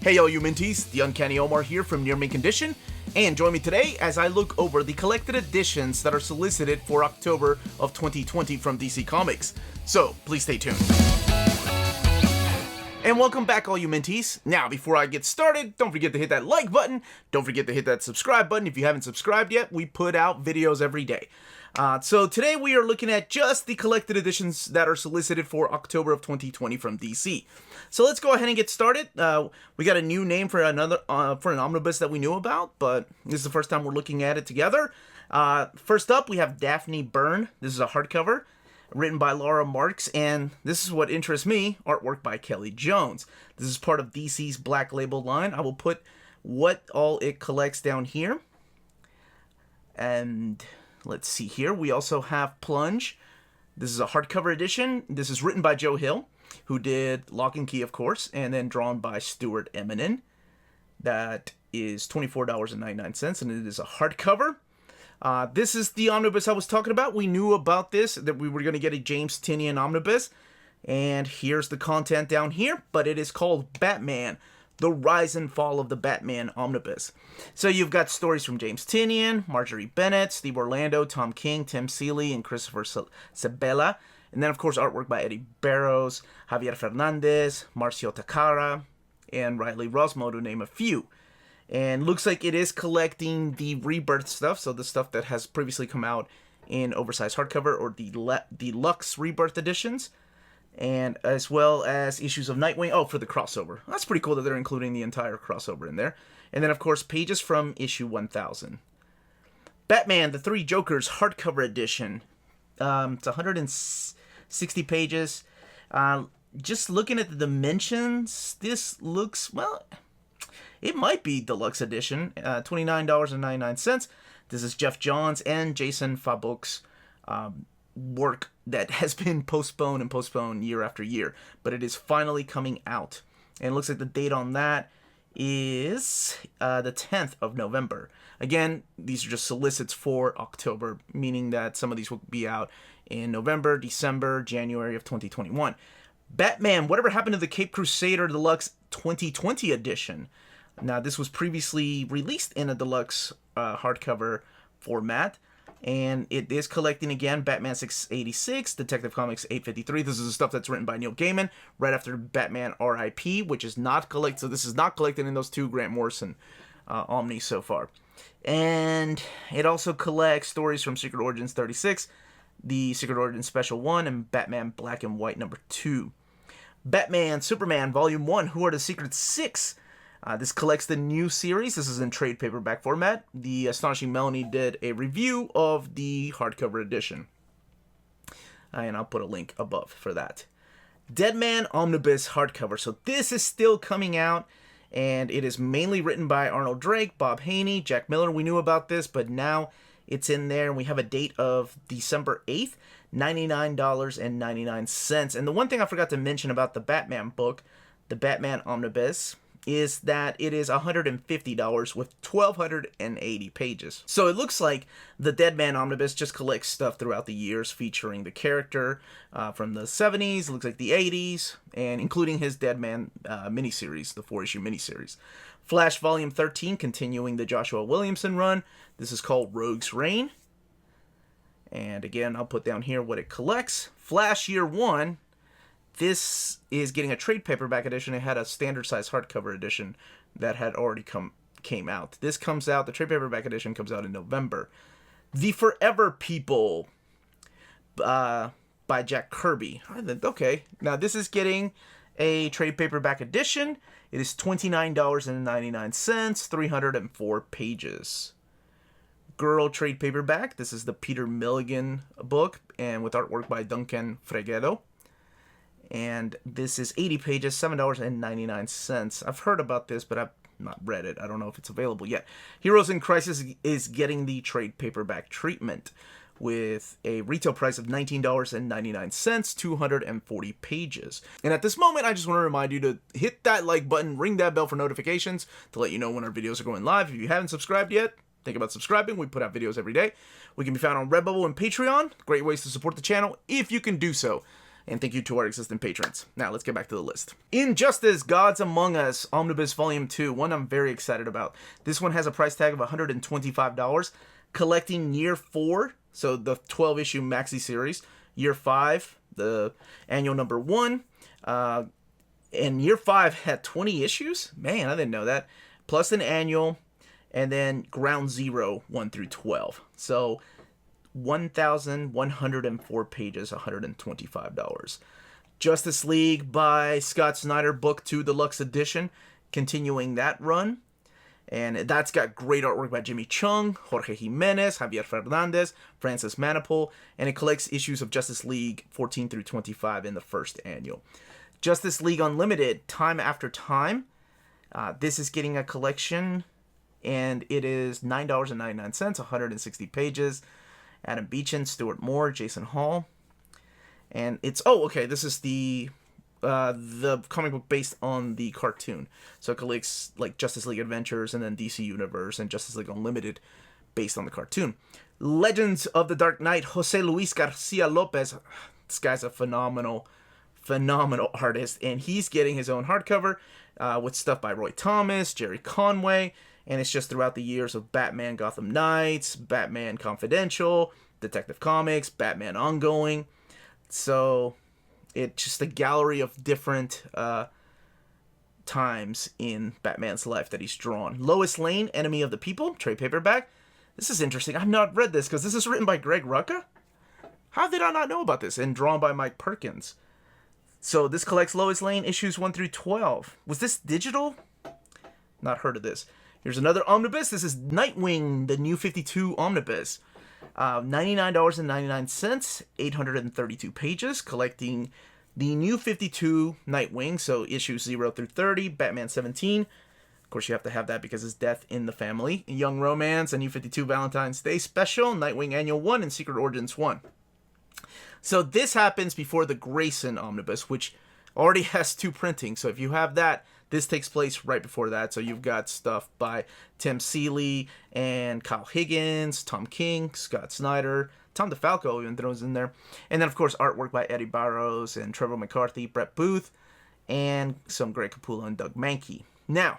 Hey all you minties, the Uncanny Omar here from Near Mint Condition, and join me today as I look over the collected editions that are solicited for October of 2020 from DC Comics. So, please stay tuned. And welcome back all you minties. Now, before I get started, don't forget to hit that like button, don't forget to hit that subscribe button if you haven't subscribed yet. We put out videos every day. So today we are looking at just the collected editions that are solicited for October of 2020 from DC. So let's go ahead and get started. We got a new name for an omnibus that we knew about, but this is the first time we're looking at it together. First up, we have Daphne BYRNE. This is a hardcover written by Laura Marks, and this is what interests me, artwork by Kelly Jones. This is part of DC's Black Label line. I will put what all it collects down here. And let's see here. We also have Plunge. This is a hardcover edition. This is written by Joe Hill, who did Lock and Key, of course, and then drawn by Stuart IMMONEN. That is $24.99, and it is a hardcover. This is the omnibus I was talking about. We knew about this, that we were going to get a James Tynion omnibus. And here's the content down here, but it is called Batman, The Rise and Fall of the Batman Omnibus. So you've got stories from James Tynion, Marjorie Bennett, Steve Orlando, Tom King, Tim Seeley, and Christopher Sebela. And then, of course, artwork by Eddie Barrows, Javier Fernandez, Marcio Takara, and Riley Rosmo, to name a few. And looks like it is collecting the Rebirth stuff, so the stuff that has previously come out in oversized hardcover or the deluxe Rebirth editions, and as well as issues of Nightwing. Oh, for the crossover. That's pretty cool that they're including the entire crossover in there. And then, of course, pages from issue 1000. Batman, The Three Jokers hardcover edition. It's 160 pages. Just looking at the dimensions, this looks, well, it might be deluxe edition. $29.99. This is Jeff Johns and Jason Fabok's work that has been postponed year after year, but it is finally coming out. And it looks like the date on that is the 10th of November. Again, these are just solicits for October, meaning that some of these will be out in November, December, January of 2021. Batman, Whatever Happened to the Caped Crusader Deluxe 2020 edition. Now, this was previously released in a deluxe hardcover format, and it is collecting again Batman 686, Detective Comics 853. This is the stuff that's written by Neil Gaiman right after Batman R.I.P., which is not collected. So this is not collected in those two Grant Morrison Omnis so far. And it also collects stories from Secret Origins 36, the Secret Origins Special 1, and Batman Black and White number 2. Batman Superman Volume 1, Who Are the Secret Six? This collects the new series. This is in trade paperback format. The Astonishing Melanie did a review of the hardcover edition. And I'll put a link above for that. Deadman Omnibus hardcover. So this is still coming out, and it is mainly written by Arnold Drake, Bob Haney, Jack Miller. We knew about this, but now it's in there, and we have a date of December 8th, $99.99. And the one thing I forgot to mention about the Batman book, the Batman Omnibus, is that it is $150 with 1,280 pages. So it looks like the Deadman Omnibus just collects stuff throughout the years featuring the character from the 70s, it looks like the 80s, and including his Deadman miniseries, the 4-issue miniseries. Flash Volume 13, continuing the Joshua Williamson run. This is called Rogue's Reign. And again, I'll put down here what it collects. Flash Year 1. This is getting a trade paperback edition. It had a standard size hardcover edition that had already came out. This comes out, the trade paperback edition comes out in November. The Forever People by Jack Kirby. Okay, now this is getting a trade paperback edition. It is $29.99, 304 pages. Girl trade paperback. This is the Peter Milligan book, and with artwork by Duncan Fregedo. And this is 80 pages, $7.99. I've heard about this, but I've not read it. I don't know if it's available yet. Heroes in Crisis is getting the trade paperback treatment with a retail price of $19.99, 240 pages. And at this moment, I just want to remind you to hit that like button, ring that bell for notifications to let you know when our videos are going live. If you haven't subscribed yet, think about subscribing. We put out videos every day. We can be found on Redbubble and Patreon. Great ways to support the channel if you can do so. And thank you to our existing patrons. Now, let's get back to the list. Injustice, Gods Among Us, Omnibus Volume 2. One I'm very excited about. This one has a price tag of $125. Collecting Year 4, so the 12-issue maxi series. Year 5, the annual number 1. And Year 5 had 20 issues? Man, I didn't know that. Plus an annual, and then Ground Zero, 1 through 12. So 1,104 pages, $125. Justice League by Scott Snyder, Book 2 Deluxe Edition, continuing that run. And that's got great artwork by Jimmy Chung, Jorge Jimenez, Javier Fernandez, Francis Manapul, and it collects issues of Justice League 14 through 25 in the first annual. Justice League Unlimited, Time After Time. This is getting a collection, and it is $9.99, 160 pages. Adam Beechin, Stuart Moore, Jason Hall. And it's, this is the comic book based on the cartoon. So it collects like Justice League Adventures and then DC Universe and Justice League Unlimited based on the cartoon. Legends of the Dark Knight, Jose Luis Garcia Lopez. This guy's a phenomenal artist, and he's getting his own hardcover with stuff by Roy Thomas, Jerry Conway, and it's just throughout the years of Batman Gotham Knights, Batman Confidential, Detective Comics, Batman Ongoing. So it's just a gallery of different times in Batman's life that he's drawn. Lois Lane, Enemy of the People, trade paperback. This is interesting. I've not read this because this is written by Greg Rucka. How did I not know about this? And drawn by Mike Perkins. So this collects Lois Lane issues 1 through 12. Was this digital? Not heard of this. Here's another omnibus. This is Nightwing, the New 52 omnibus. $99.99, 832 pages, collecting the New 52 Nightwing, so issues 0 through 30, Batman 17. Of course, you have to have that because it's Death in the Family. Young Romance, a New 52 Valentine's Day special, Nightwing Annual 1, and Secret Origins 1. So this happens before the Grayson omnibus, which already has 2 printings. So if you have that, this takes place right before that. So you've got stuff by Tim Seeley and Kyle Higgins, Tom King, Scott Snyder, Tom DeFalco even throws in there. And then, of course, artwork by Eddie Barrows and Trevor McCarthy, Brett Booth, and some Greg Capullo and Doug Mankey. Now,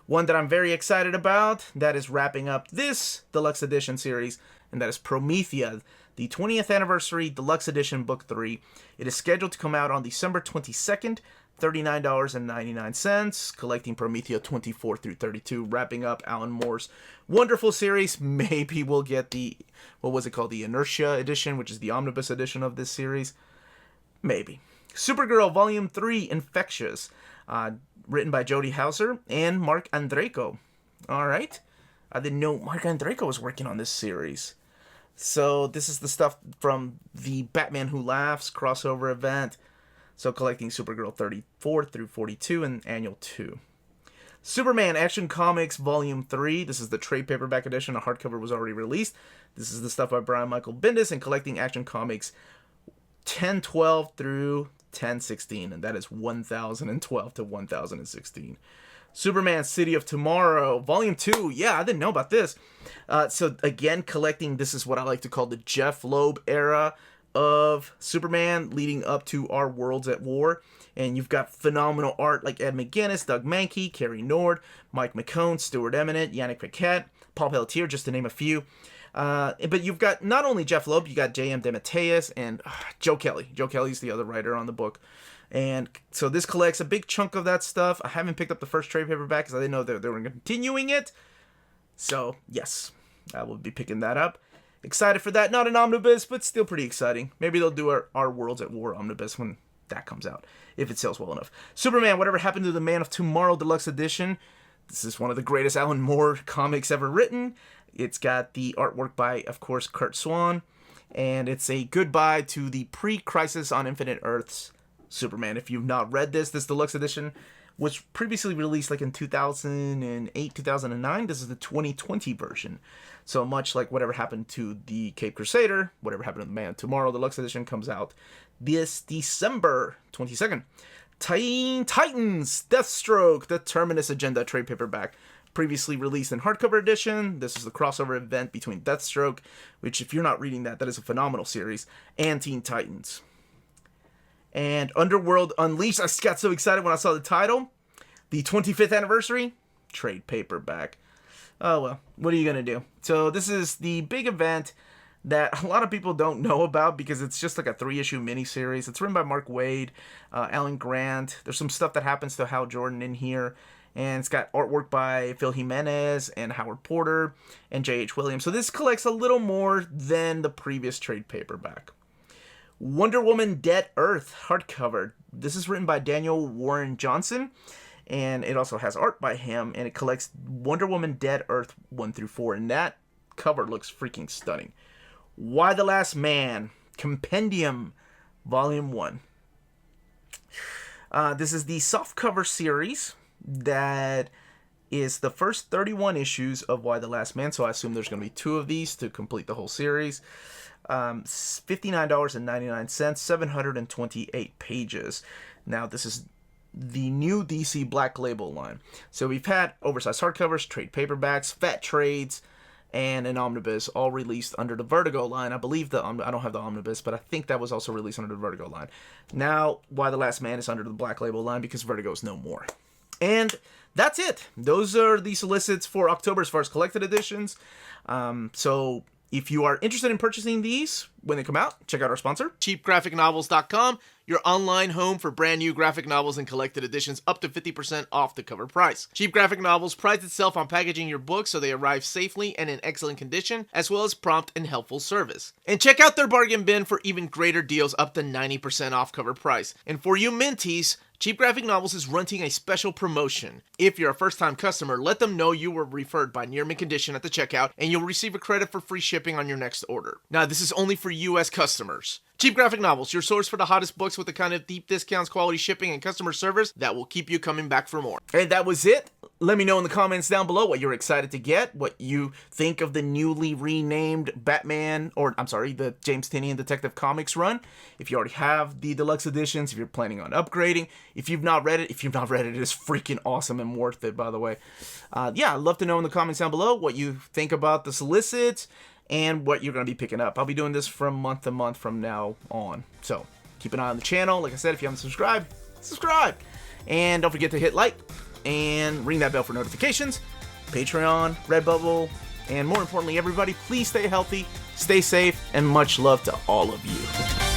one that I'm very excited about that is wrapping up this Deluxe Edition series, and that is Promethea, the 20th Anniversary Deluxe Edition Book 3. It is scheduled to come out on December 22nd, $39.99, collecting Promethea 24 through 32, wrapping up Alan Moore's wonderful series. Maybe we'll get the, the Inertia edition, which is the omnibus edition of this series. Maybe. Supergirl Volume 3, Infectious, written by Jody Hauser and Mark Andreyko. All right. I didn't know Mark Andreyko was working on this series. So this is the stuff from the Batman Who Laughs crossover event. So collecting Supergirl 34 through 42 and Annual 2. Superman Action Comics Volume 3. This is the trade paperback edition. A hardcover was already released. This is the stuff by Brian Michael Bendis and collecting Action Comics 1012 through 1016. And that is 1012 to 1016. Superman City of Tomorrow Volume 2. Yeah, I didn't know about this. So again, collecting, this is what I like to call the Jeff Loeb era of Superman leading up to Our Worlds at War. And you've got phenomenal art like Ed McGuinness, Doug Mankey, Kerry Nord, Mike McCone, Stuart Eminent, Yannick Paquette, Paul Pelletier, just to name a few. But you've got not only Jeff Loeb, you got J.M. DeMatteis and Joe Kelly. Joe Kelly's the other writer on the book. And so this collects a big chunk of that stuff. I haven't picked up the first trade paperback because I didn't know they were continuing it. So, yes, I will be picking that up. Excited for that. Not an omnibus, but still pretty exciting. Maybe they'll do our Worlds at War omnibus when that comes out, if it sells well enough. Superman, Whatever Happened to the Man of Tomorrow Deluxe Edition. This is one of the greatest Alan Moore comics ever written. It's got the artwork by, of course, Kurt Swan. And it's a goodbye to the pre-Crisis on Infinite Earths Superman. If you've not read this Deluxe Edition was previously released like in 2008, 2009. This is the 2020 version. So much like Whatever Happened to the Cape Crusader, Whatever Happened to the Man Tomorrow Deluxe Edition comes out this December 22nd. Teen Titans, Deathstroke, the Terminus Agenda trade paperback. Previously released in hardcover edition. This is the crossover event between Deathstroke, which if you're not reading that is a phenomenal series, and Teen Titans. And Underworld Unleashed, I got so excited when I saw the title. The 25th anniversary trade paperback. Oh well, what are you going to do? So this is the big event that a lot of people don't know about because it's just like a 3-issue miniseries. It's written by Mark Waid, Alan Grant. There's some stuff that happens to Hal Jordan in here. And it's got artwork by Phil Jimenez and Howard Porter and J.H. Williams. So this collects a little more than the previous trade paperback. Wonder Woman Dead Earth hardcover. This is written by Daniel Warren Johnson. And it also has art by him. And it collects Wonder Woman Dead Earth 1 through 4. And that cover looks freaking stunning. Y the Last Man, Compendium, Volume 1. This is the softcover series that is the first 31 issues of Y the Last Man. So I assume there's going to be 2 of these to complete the whole series. $59.99, 728 pages. Now, this is the new DC Black Label line. So we've had oversized hardcovers, trade paperbacks, fat trades, and an omnibus, all released under the Vertigo line. I believe I don't have the omnibus, but I think that was also released under the Vertigo line. Now, Y the Last Man is under the Black Label line because Vertigo is no more. And that's it. Those are the solicits for October as far as collected editions. So if you are interested in purchasing these when they come out, check out our sponsor, cheapgraphicnovels.com, your online home for brand new graphic novels and collected editions up to 50% off the cover price. Cheap Graphic Novels prides itself on packaging your books so they arrive safely and in excellent condition, as well as prompt and helpful service. And check out their bargain bin for even greater deals up to 90% off cover price. And for you Minties, Cheap Graphic Novels is running a special promotion. If you're a first-time customer, let them know you were referred by Near Mint Condition at the checkout, and you'll receive a credit for free shipping on your next order. Now, this is only for U.S. customers. Cheap Graphic Novels, your source for the hottest books with the kind of deep discounts, quality shipping, and customer service that will keep you coming back for more. And that was it. Let me know in the comments down below what you're excited to get, what you think of the newly renamed Batman, the James Tynion Detective Comics run. If you already have the deluxe editions, if you're planning on upgrading, if you've not read it, it is freaking awesome and worth it, by the way. Yeah, I'd love to know in the comments down below what you think about the solicits and what you're going to be picking up. I'll be doing this from month to month from now on. So keep an eye on the channel. Like I said, if you haven't subscribed, subscribe. And don't forget to hit like and ring that bell for notifications. Patreon, Redbubble, and more importantly, everybody, please stay healthy, stay safe, and much love to all of you.